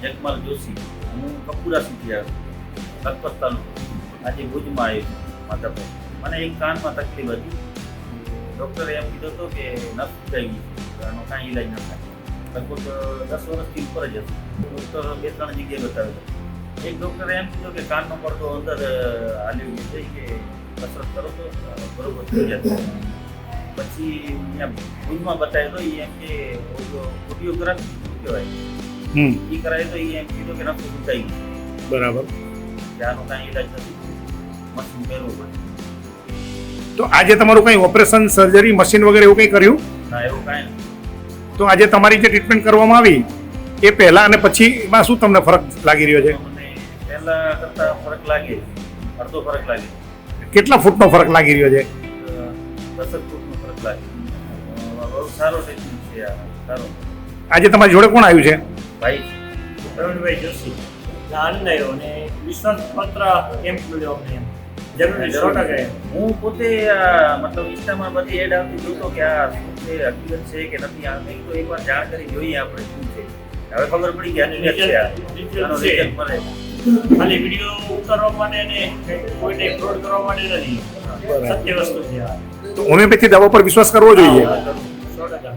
જગમાલ જોશી, હું કપુરા સુધી આવ્યો, લખપત તાલુકો, આજે ભુજમાં આવ્યો છું માધાભાઈ. મને એક કાનમાં તકલીફ હતી. ડૉક્ટરે એમ કીધું હતું કે નસ ફૂટાઈ ગઈ છે, આનો કાંઈ ઈલાજ ન થાય. લગભગ 10 વર્ષથી ઉપર જ હતું. ડૉક્ટર 2-3 જગ્યાએ બતાવેલો. એક ડૉક્ટરે એમ કીધું કે કાનનો પડદો અંદર હાલ્યો ગયો છે, કે કસરત કરો તો બરોબર થઈ જશે. પછી ત્યાં ભુજમાં બતાવેલો, એ એમ કે ઓડિયોગ્રાફી શું કહેવાય એ કરાય તો એ એમ કીધું કે નસ ફૂટાઈ ગઈ. બરાબર. આનો કાંઈ ઈલાજ નથી, મશીન પહેરવું પડે. તો આજે તમારું કંઈ ઓપરેશન, સર્જરી, મશીન વગેરે એવું કંઈ કર્યું? ના, એવું કાંઈ નથી. તો આજે તમારી જે ટ્રીટમેન્ટ કરવામાં આવી એ પહેલા અને પછી એમાં શું તમને ફરક લાગી રહ્યો છે? મને પહેલા કરતાં ફરક લાગે, અડધો ફરક લાગે. કેટલા ફૂટનો ફરક લાગી રહ્યો છે? 10 ફૂટનો ફરક લાગે. બહુ સારો ટ્રીટમેન્ટ છે આ, સારો. આજે તમારી જોડે કોણ આવ્યું છે? ભાઈ પ્રવીણભાઈ જોશી આનંદ આવ્યો અને વિશ્વાસ પત્ર કેમ્પ મળ્યો અમને એમ જરૂરી 100% એમ. હું પોતે મતલબ ઇન્સ્ટામાં બધી એડ આવતી જોતો કે આ શું છે, હકીકત છે કે નથી. આ મેં તો એકવાર જાણ કરી જોઈએ આપણે શું છે. હવે ખબર પડી કે હકીકત છે, આનો રિઝલ્ટ મળે. ખાલી વિડીયો ઉતારવા માટે ને કોઈને ફ્રોડ કરવા માટે નથી, સત્ય વસ્તુ છે આ. તો હોમિયોપેથી દવા પર વિશ્વાસ કરવો જોઈએ. 100%.